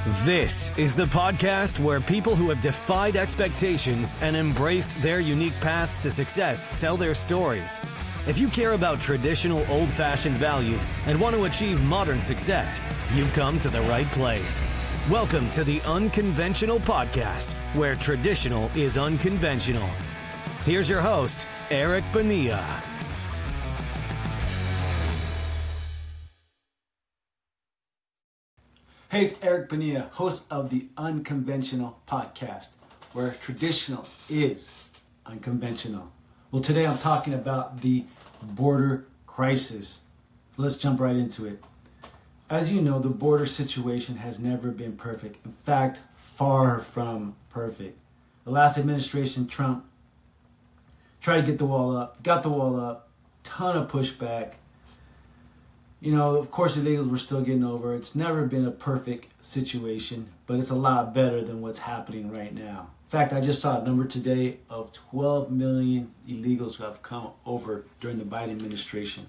This is the podcast where people who have defied expectations and embraced their unique paths to success tell their stories. If you care about traditional old-fashioned values and want to achieve modern success, you've come to the right place. Welcome to the Unconventional Podcast, where traditional is unconventional. Here's your host, Eric Bonilla. Hey, it's Eric Bonilla, host of the Unconventional Podcast, where traditional is unconventional. Well, today I'm talking about the border crisis. So let's jump right into it. As you know, the border situation has never been perfect. In fact, far from perfect. The last administration, Trump, tried to get the wall up, got the wall up, ton of pushback. You know, of course, illegals were still getting over. It's never been a perfect situation, but it's a lot better than what's happening right now. In fact, I just saw a number today of 12 million illegals who have come over during the Biden administration.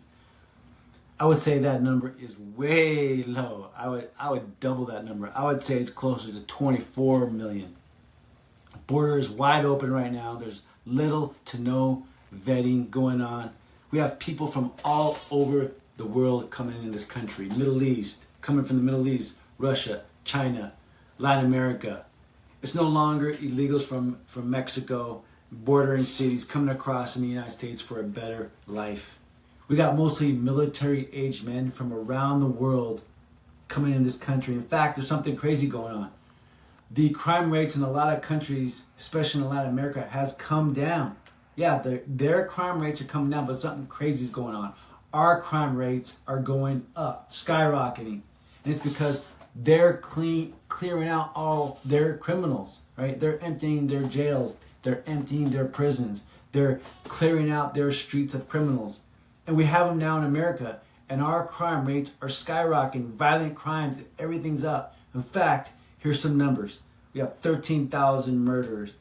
I would say that number is way low. I would double that number. I would say it's closer to 24 million. The border is wide open right now. There's little to no vetting going on. We have people from all over the world coming in this country. Coming from the Middle East, Russia, China, Latin America. It's no longer illegals from Mexico, bordering cities coming across in the United States for a better life. We got mostly military-aged men from around the world coming in this country. In fact, there's something crazy going on. The crime rates in a lot of countries, especially in Latin America, has come down. Yeah, their crime rates are coming down, but something crazy is going on. Our crime rates are going up, skyrocketing. And it's because they're clearing out all their criminals, right? They're emptying their jails. They're emptying their prisons. They're clearing out their streets of criminals. And we have them now in America. And our crime rates are skyrocketing. Violent crimes, everything's up. In fact, here's some numbers. We have 13,000 murderers.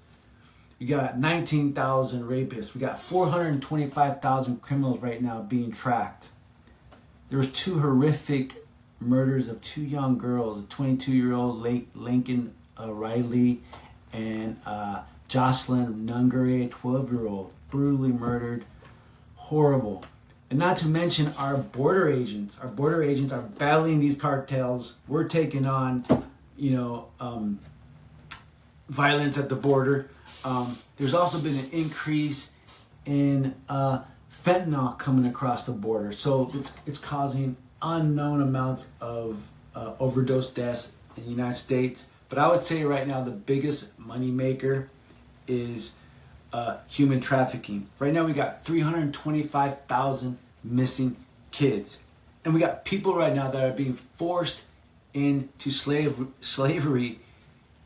We got 19,000 rapists. We got 425,000 criminals right now being tracked. There was two horrific murders of two young girls, a 22-year-old Lincoln Riley and Jocelyn Nungare, a 12-year-old, brutally murdered. Horrible. And not to mention our border agents. Our border agents are battling these cartels. We're taking on, violence at the border. There's also been an increase in fentanyl coming across the border. So it's causing unknown amounts of overdose deaths in the United States. But I would say right now the biggest moneymaker is human trafficking. Right now we got 325,000 missing kids. And we got people right now that are being forced into slavery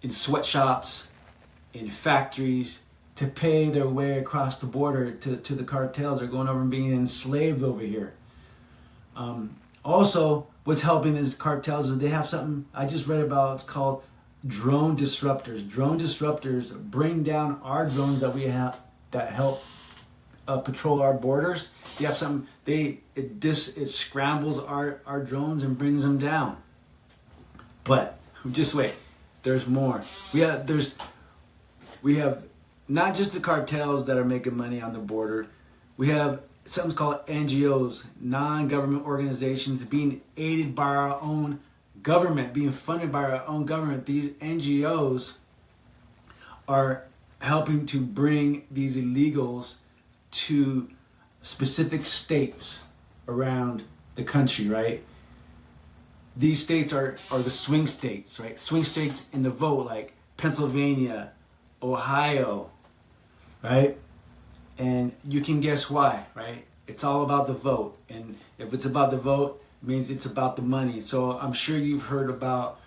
in sweatshops, in factories, to pay their way across the border to the cartels. They're going over and being enslaved over here. Also, what's helping these cartels is they have something I just read about. It's called drone disruptors. Drone disruptors bring down our drones that we have that help patrol our borders. They have something. It scrambles our drones and brings them down. But just wait. There's more. We have not just the cartels that are making money on the border. We have something called NGOs, non-government organizations, being aided by our own government, being funded by our own government. These NGOs are helping to bring these illegals to specific states around the country, right? These states are the swing states, right? Swing states in the vote, like Pennsylvania, Ohio, right? And you can guess why, right? It's all about the vote. And if it's about the vote, it means it's about the money. So I'm sure you've heard about,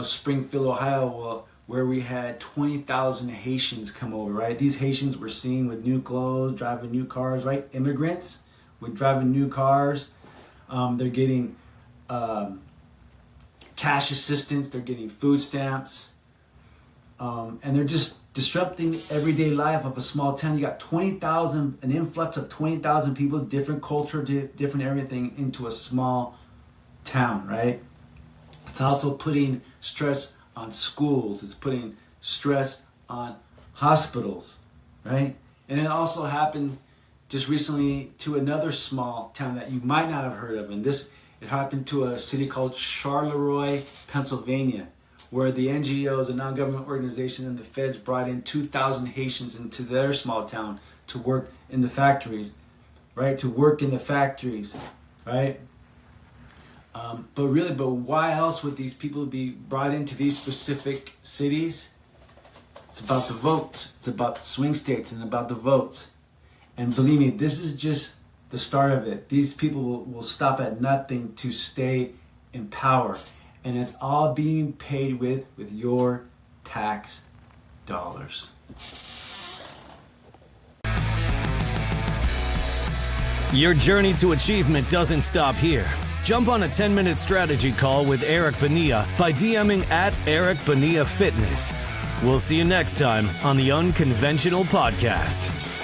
Springfield, Ohio, where we had 20,000 Haitians come over, right? These Haitians were seen with new clothes, driving new cars, right? Immigrants with driving new cars. They're getting cash assistance, they're getting food stamps, and they're just disrupting everyday life of a small town. You got 20,000, an influx of 20,000 people, different culture, different everything into a small town, right? It's also putting stress on schools. It's putting stress on hospitals, right? And it also happened just recently to another small town that you might not have heard of. And it happened to a city called Charleroi, Pennsylvania, where the NGOs, a non-government organization, and the feds brought in 2,000 Haitians into their small town to work in the factories, right? Right? But why else would these people be brought into these specific cities? It's about the votes. It's about the swing states and about the votes. And believe me, this is just the start of it. These people will stop at nothing to stay in power. And it's all being paid with your tax dollars. Your journey to achievement doesn't stop here. Jump on a 10-minute strategy call with Eric Bonilla by DMing at Eric Bonilla Fitness. We'll see you next time on the Unconventional Podcast.